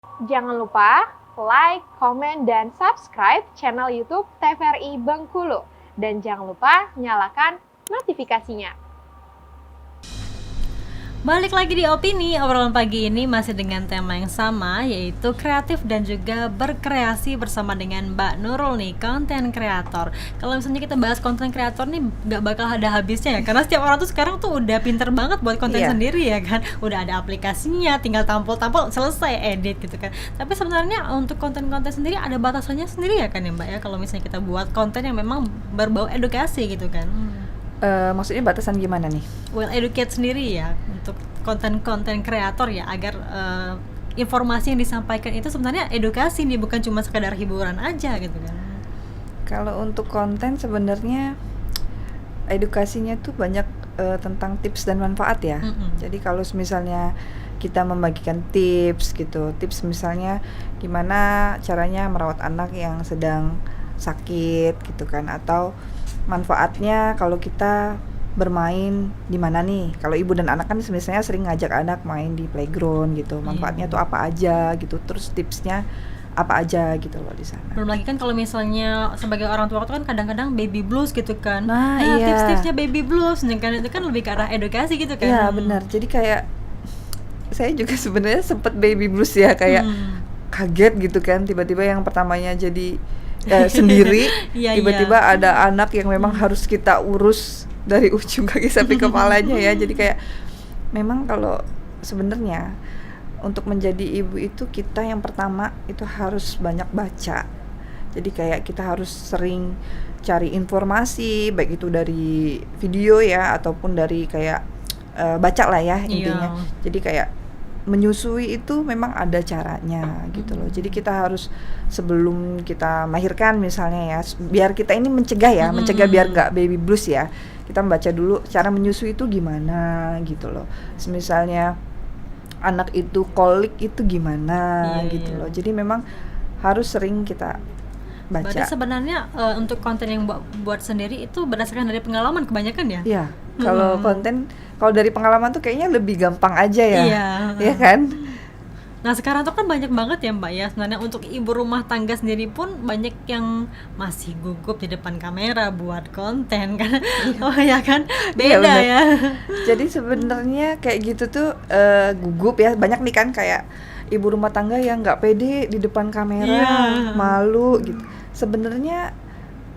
Jangan lupa like, komen, dan subscribe channel YouTube TVRI Bengkulu. Dan jangan lupa nyalakan notifikasinya. Balik lagi di Opini, obrolan pagi ini masih dengan tema yang sama, yaitu kreatif dan juga berkreasi bersama dengan Mbak Nurul nih, konten kreator. Kalau misalnya kita bahas konten kreator nih gak bakal ada habisnya ya, karena setiap orang tuh sekarang tuh udah pinter banget buat konten sendiri ya kan. Udah ada aplikasinya, tinggal tampil-tampil selesai edit gitu kan. Tapi sebenarnya untuk konten-konten sendiri ada batasannya sendiri ya kan ya Mbak ya, kalau misalnya kita buat konten yang memang berbau edukasi gitu kan. Maksudnya batasan gimana nih? Well educate sendiri ya untuk konten-konten kreator ya, agar informasi yang disampaikan itu sebenarnya edukasi nih, bukan cuma sekadar hiburan aja gitu kan. Kalau untuk konten sebenarnya edukasinya tuh banyak tentang tips dan manfaat ya. Jadi kalau misalnya kita membagikan tips gitu, tips misalnya gimana caranya merawat anak yang sedang sakit gitu kan, atau manfaatnya kalau kita bermain di mana nih. Kalau ibu dan anak kan misalnya sering ngajak anak main di playground gitu. Manfaatnya tuh apa aja gitu. Terus tipsnya apa aja gitu loh di sana. Belum lagi kan kalau misalnya sebagai orang tua tuh kan kadang-kadang baby blues gitu kan. Nah iya. Tips-tipsnya baby blues kan, itu kan lebih ke arah edukasi gitu kan. Iya benar. Jadi kayak saya juga sebenarnya sempet baby blues ya, kayak kaget gitu kan, tiba-tiba yang pertamanya jadi sendiri, tiba-tiba ada anak yang memang harus kita urus dari ujung kaki sampai kepalanya ya. Jadi kayak memang kalau sebenarnya untuk menjadi ibu itu kita yang pertama itu harus banyak baca. Jadi kayak kita harus sering cari informasi, baik itu dari video ya ataupun dari kayak baca lah ya intinya. Jadi kayak menyusui itu memang ada caranya gitu loh. Jadi kita harus sebelum kita melahirkan misalnya ya, biar kita ini mencegah ya, mencegah biar nggak baby blues ya, kita membaca dulu cara menyusui itu gimana gitu loh. Misalnya anak itu kolik itu gimana gitu loh. Jadi memang harus sering kita baca. Berarti sebenarnya untuk konten yang buat sendiri itu berdasarkan dari pengalaman kebanyakan ya? Iya. Kalau konten, kalau dari pengalaman tuh kayaknya lebih gampang aja ya. Iya kan? Nah sekarang tuh kan banyak banget ya Mbak ya, sebenarnya untuk ibu rumah tangga sendiri pun banyak yang masih gugup di depan kamera buat konten kan. Oh ya kan, beda ya. Jadi sebenarnya kayak gitu tuh gugup ya, banyak nih kan kayak ibu rumah tangga yang nggak pede di depan kamera, malu gitu. Sebenarnya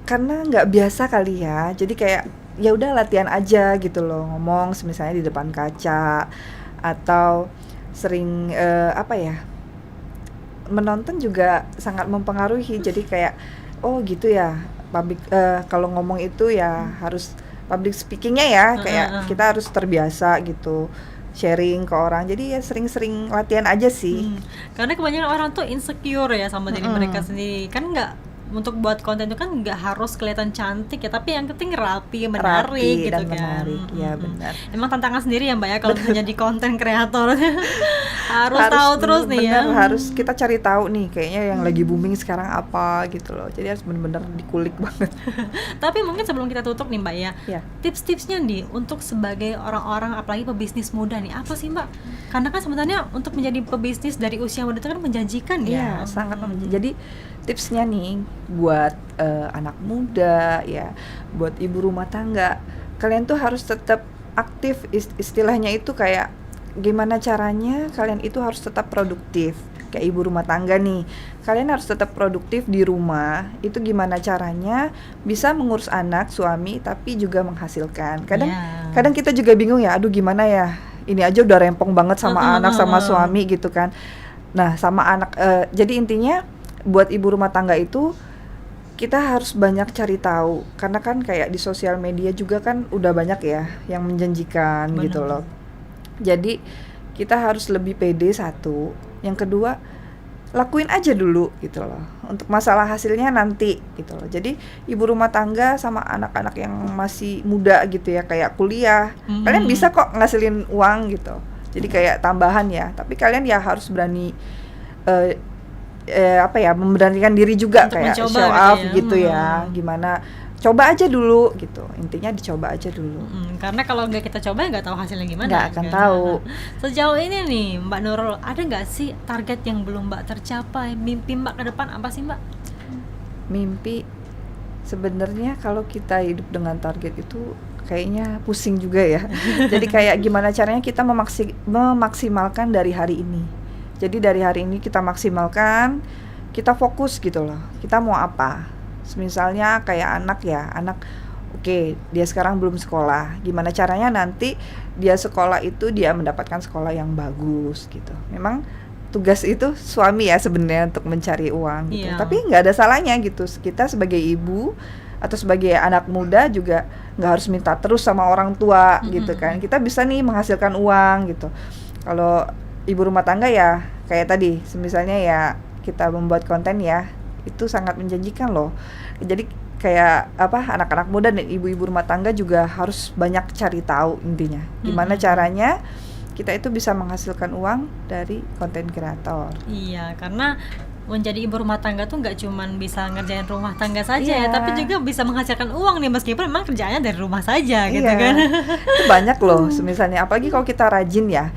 karena nggak biasa kali ya, jadi kayak ya udah latihan aja gitu loh, ngomong misalnya di depan kaca atau sering apa ya, menonton juga sangat mempengaruhi. Jadi kayak oh gitu ya, public kalau ngomong itu ya harus public speakingnya ya, kayak kita harus terbiasa gitu sharing ke orang. Jadi ya sering-sering latihan aja sih. Karena kebanyakan orang tuh insecure ya sama diri mereka sendiri. Kan untuk buat konten itu kan nggak harus kelihatan cantik ya, tapi yang penting rapi, menarik gitu kan. Ya benar. Emang tantangan sendiri ya Mbak ya kalau misalnya di konten kreator. harus tahu terus nih ya. Harus kita cari tahu nih kayaknya yang lagi booming sekarang apa gitu loh. Jadi harus benar-benar dikulik banget. Tapi mungkin sebelum kita tutup nih Mbak ya, tips-tipsnya nih untuk sebagai orang-orang apalagi pebisnis muda nih, apa sih Mbak? Karena kan sebenarnya untuk menjadi pebisnis dari usia muda itu kan menjanjikan ya. Iya, sangat menjanjikan. Jadi tipsnya nih buat anak muda ya, buat ibu rumah tangga, kalian tuh harus tetap aktif. Istilahnya itu kayak gimana caranya kalian itu harus tetap produktif. Kayak ibu rumah tangga nih, kalian harus tetap produktif di rumah. Itu gimana caranya bisa mengurus anak, suami, tapi juga menghasilkan. Kadang kita juga bingung ya, aduh gimana ya, ini aja udah rempong banget sama anak sama suami gitu kan. Nah sama anak, jadi intinya buat ibu rumah tangga itu kita harus banyak cari tahu, karena kan kayak di sosial media juga kan udah banyak ya yang menjanjikan. Bener. Gitu loh. Jadi kita harus lebih pede satu, yang kedua lakuin aja dulu gitu loh, untuk masalah hasilnya nanti gitu loh. Jadi ibu rumah tangga sama anak-anak yang masih muda gitu ya, kayak kuliah, kalian bisa kok ngasilin uang gitu, jadi kayak tambahan ya, tapi kalian ya harus berani apa ya, memberanikan diri juga untuk kayak show off gitu ya, gimana coba aja dulu gitu, intinya dicoba aja dulu. Karena kalau nggak kita coba nggak tahu hasilnya gimana. Nggak akan kan? tahu. Sejauh ini nih Mbak Nurul, ada nggak sih target yang belum Mbak tercapai? Mimpi Mbak ke depan apa sih Mbak? Mimpi sebenarnya kalau kita hidup dengan target itu kayaknya pusing juga ya. Jadi kayak gimana caranya kita memaksimalkan dari hari ini. Jadi dari hari ini kita maksimalkan, kita fokus gitu loh. Kita mau apa? Misalnya kayak anak oke, dia sekarang belum sekolah. Gimana caranya nanti dia sekolah itu dia mendapatkan sekolah yang bagus gitu. Memang tugas itu suami ya sebenarnya untuk mencari uang gitu. Iya. Tapi nggak ada salahnya gitu. Kita sebagai ibu atau sebagai anak muda juga nggak harus minta terus sama orang tua gitu kan. Kita bisa nih menghasilkan uang gitu. Kalau ibu rumah tangga ya kayak tadi, misalnya ya kita membuat konten ya, itu sangat menjanjikan loh. Jadi kayak anak-anak muda dan ibu-ibu rumah tangga juga harus banyak cari tahu intinya. Gimana caranya kita itu bisa menghasilkan uang dari konten kreator. Iya, karena menjadi ibu rumah tangga tuh nggak cuman bisa ngerjain rumah tangga saja ya, tapi juga bisa menghasilkan uang nih meskipun memang kerjaannya dari rumah saja gitu kan. Itu banyak loh, misalnya apalagi kalau kita rajin ya,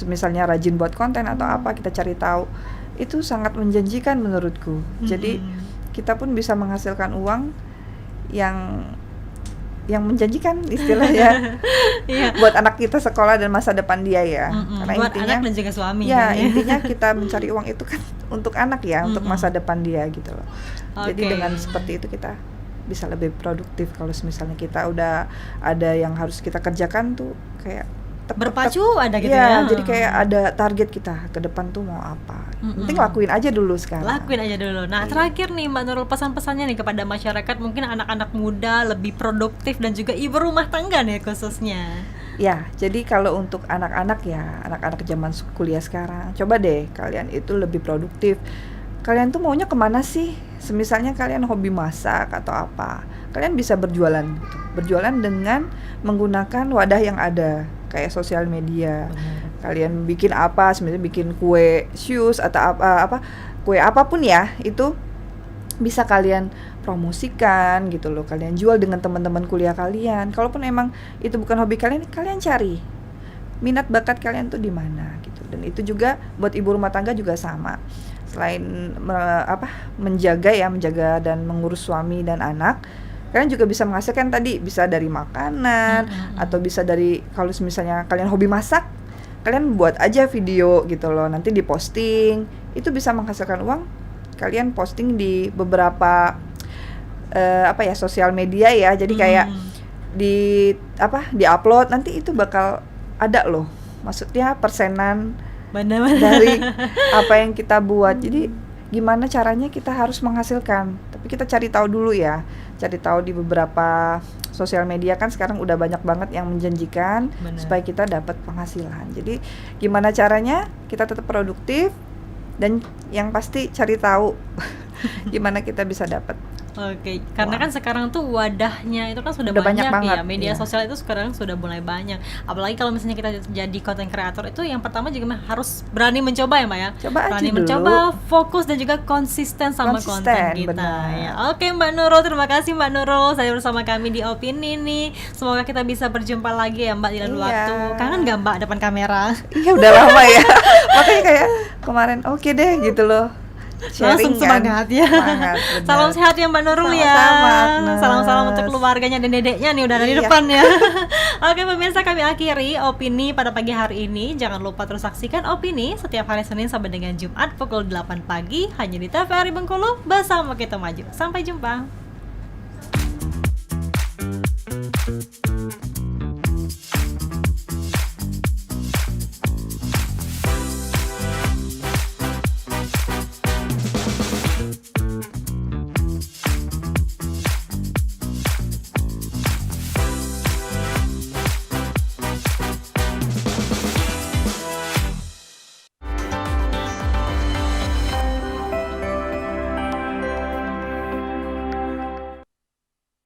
misalnya rajin buat konten atau apa, kita cari tahu, itu sangat menjanjikan menurutku. Jadi kita pun bisa menghasilkan uang yang menjanjikan istilahnya. Buat anak kita sekolah dan masa depan dia ya. Karena buat intinya anak dan juga suami. ya intinya kita mencari uang itu kan untuk anak ya, untuk masa depan dia gitu loh. Jadi dengan seperti itu kita bisa lebih produktif. Kalau misalnya kita udah ada yang harus kita kerjakan tuh kayak berpacu ada gitu ya. Jadi kayak ada target kita ke depan tuh mau apa. Penting lakuin aja dulu sekarang. Lakuin aja dulu. Nah, terakhir nih Mbak Nurul, pesan-pesannya nih kepada masyarakat, mungkin anak-anak muda lebih produktif dan juga ibu rumah tangga nih khususnya. Ya, jadi kalau untuk anak-anak ya, anak-anak zaman kuliah sekarang, coba deh kalian itu lebih produktif. Kalian tuh maunya kemana sih? Semisalnya kalian hobi masak atau apa, kalian bisa berjualan gitu. Berjualan dengan menggunakan wadah yang ada, kayak sosial media. Kalian bikin apa, sebenarnya bikin kue shoes atau kue apapun ya, itu bisa kalian promosikan gitu loh. Kalian jual dengan teman-teman kuliah kalian. Kalaupun emang itu bukan hobi kalian, kalian cari minat bakat kalian tuh di mana gitu. Dan itu juga buat ibu rumah tangga juga sama. Selain menjaga dan mengurus suami dan anak, kalian juga bisa menghasilkan tadi, bisa dari makanan atau bisa dari, kalau misalnya kalian hobi masak, kalian buat aja video gitu loh, nanti diposting, itu bisa menghasilkan uang. Kalian posting di beberapa sosial media ya, jadi kayak di upload, nanti itu bakal ada loh, maksudnya persenan dari apa yang kita buat. Jadi gimana caranya kita harus menghasilkan, tapi kita cari tahu dulu ya, cari tahu di beberapa sosial media kan sekarang udah banyak banget yang menjanjikan supaya kita dapat penghasilan. Jadi gimana caranya kita tetap produktif dan yang pasti cari tahu gimana kita bisa dapat. Oke, karena kan sekarang tuh wadahnya itu kan sudah banyak banget, ya, media sosial itu sekarang sudah mulai banyak. Apalagi kalau misalnya kita jadi content creator, itu yang pertama juga harus berani mencoba ya Mbak ya. Berani mencoba, fokus dan juga konsisten sama konten kita. Ya. Oke Mbak Nurul, terima kasih Mbak Nurul saya bersama kami di Opini nih. Semoga kita bisa berjumpa lagi ya Mbak di lain waktu. Kangen nggak Mbak depan kamera? Iya udah lama ya. Makanya kayak kemarin oke deh gitu loh. Langsung semangat ya. Salam sehat ya Mbak Nurul ya. Salam-salam untuk keluarganya dan dedeknya nih udah ada di depan ya. Oke pemirsa, kami akhiri Opini pada pagi hari ini. Jangan lupa terus saksikan Opini setiap hari Senin sampai dengan Jumat pukul 8 pagi hanya di TVRI Bengkulu. Bersama kita maju. Sampai jumpa.